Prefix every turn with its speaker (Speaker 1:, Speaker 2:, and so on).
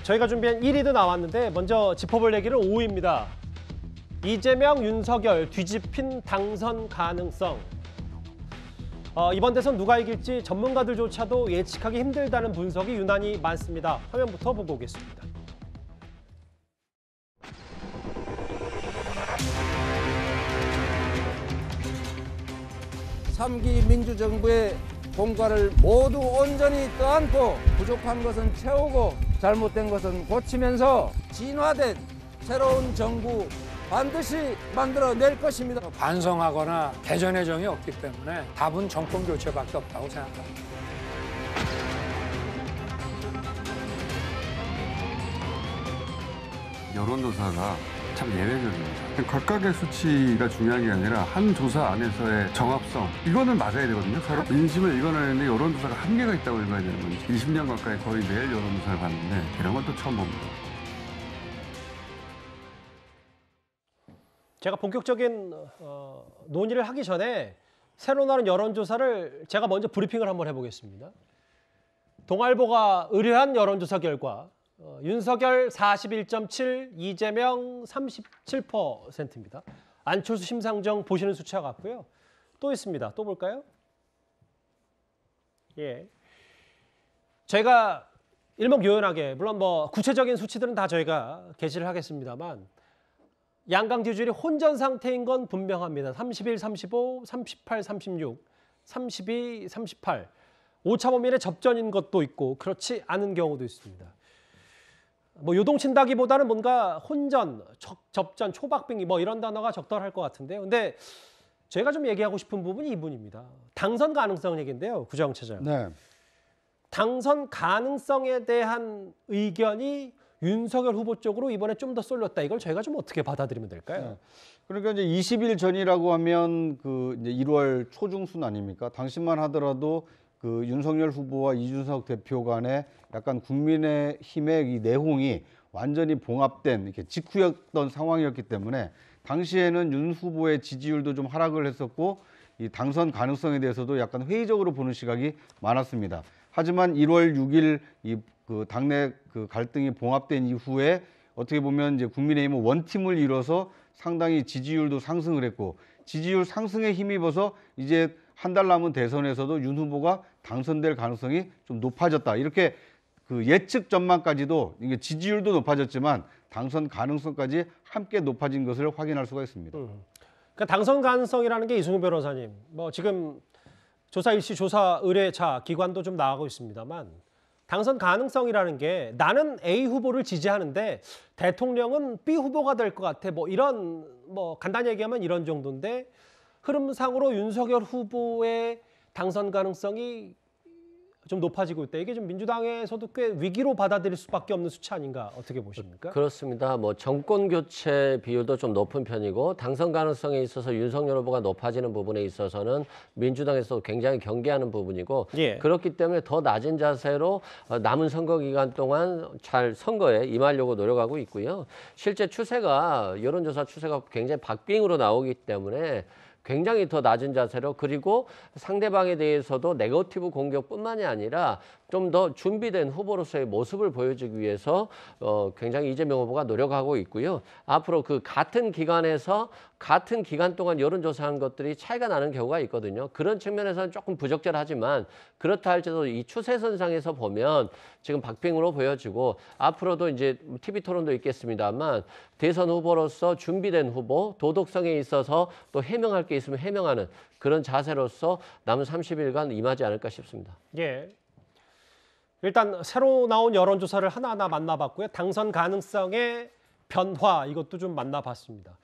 Speaker 1: 저희가 준비한 1위도 나왔는데 먼저 짚어볼 얘기는 5위입니다. 이재명, 윤석열 뒤집힌 당선 가능성. 이번 대선 누가 이길지 전문가들조차도 예측하기 힘들다는 분석이 유난히 많습니다. 화면부터 보고 오겠습니다.
Speaker 2: 삼기 민주정부의 공과를 모두 온전히 떠안고 부족한 것은 채우고 잘못된 것은 고치면서 진화된 새로운 정부 반드시 만들어낼 것입니다.
Speaker 3: 반성하거나 개전의 정이 없기 때문에 답은 정권 교체밖에 없다고 생각합니다.
Speaker 4: 여론조사가 참 예외적입니다. 각각의 수치가 중요한 게 아니라 한 조사 안에서의 정합성, 이거는 맞아야 되거든요. 서로 민심을 이겨내는데 여론조사가 한계가 있다고 읽어야 되는 건지. 20년 가까이 거의 매일 여론조사를 봤는데 이런 건 또 처음 봅니다.
Speaker 1: 제가 본격적인 논의를 하기 전에 새로 나온 여론조사를 제가 먼저 브리핑을 한번 해보겠습니다. 동아일보가 의뢰한 여론조사 결과 윤석열 41.7, 이재명 37%입니다. 안철수, 심상정 보시는 수치와 같고요. 또 있습니다. 또 볼까요? 예, 저희가 일목요연하게, 물론 뭐 구체적인 수치들은 다 저희가 게시를 하겠습니다만 양강 지지율이 혼전 상태인 건 분명합니다. 31, 35, 38, 36, 32, 38. 오차 범위의 접전인 것도 있고 그렇지 않은 경우도 있습니다. 뭐 요동친다기보다는 뭔가 혼전, 접전, 초박빙이 뭐 이런 단어가 적절할 것 같은데요. 근데 제가 좀 얘기하고 싶은 부분이 이 부분입니다. 당선 가능성 얘기인데요. 구정차장.
Speaker 5: 네.
Speaker 1: 당선 가능성에 대한 의견이 윤석열 후보 쪽으로 이번에 좀 더 쏠렸다. 이걸 저희가 좀 어떻게 받아들이면 될까요?
Speaker 5: 네. 그러니까 이제 20일 전이라고 하면 그 이제 1월 초중순 아닙니까? 당시만 하더라도 그 윤석열 후보와 이준석 대표 간의 약간 국민의힘의 이 내홍이 완전히 봉합된 이렇게 직후였던 상황이었기 때문에 당시에는 윤 후보의 지지율도 좀 하락을 했었고 이 당선 가능성에 대해서도 약간 회의적으로 보는 시각이 많았습니다. 하지만 1월 6일 이 그 당내 그 갈등이 봉합된 이후에 어떻게 보면 이제 국민의힘은 원팀을 이뤄서 상당히 지지율도 상승을 했고 지지율 상승에 힘입어서 이제 한 달 남은 대선에서도 윤 후보가 당선될 가능성이 좀 높아졌다. 이렇게 그 예측 전망까지도 이게 지지율도 높아졌지만 당선 가능성까지 함께 높아진 것을 확인할 수가 있습니다.
Speaker 1: 그러니까 당선 가능성이라는 게 이승우 변호사님, 뭐 지금 조사 일시 조사 의뢰자 기관도 좀 나가고 있습니다만 당선 가능성이라는 게 나는 A 후보를 지지하는데 대통령은 B 후보가 될 것 같아. 뭐 이런 뭐 간단히 얘기하면 이런 정도인데 흐름상으로 윤석열 후보의 당선 가능성이 좀 높아지고 있다. 이게 좀 민주당에서도 꽤 위기로 받아들일 수밖에 없는 수치 아닌가 어떻게 보십니까?
Speaker 6: 그렇습니다. 뭐 정권 교체 비율도 좀 높은 편이고 당선 가능성에 있어서 윤석열 후보가 높아지는 부분에 있어서는 민주당에서 굉장히 경계하는 부분이고
Speaker 1: 예.
Speaker 6: 그렇기 때문에 더 낮은 자세로 남은 선거 기간 동안 잘 선거에 임하려고 노력하고 있고요. 실제 추세가 여론조사 추세가 굉장히 박빙으로 나오기 때문에 굉장히 더 낮은 자세로 그리고 상대방에 대해서도 네거티브 공격뿐만이 아니라 좀 더 준비된 후보로서의 모습을 보여주기 위해서 굉장히 이재명 후보가 노력하고 있고요. 앞으로 그 같은 기간에서 같은 기간 동안 여론조사한 것들이 차이가 나는 경우가 있거든요. 그런 측면에서는 조금 부적절하지만 그렇다 할지라도 이 추세선상에서 보면 지금 박빙으로 보여지고 앞으로도 이제 TV 토론도 있겠습니다만 대선 후보로서 준비된 후보, 도덕성에 있어서 또 해명할 게 있으면 해명하는 그런 자세로서 남은 30일간 임하지 않을까 싶습니다.
Speaker 1: 예. 일단 새로 나온 여론조사를 하나하나 만나봤고요. 당선 가능성의 변화 이것도 좀 만나봤습니다.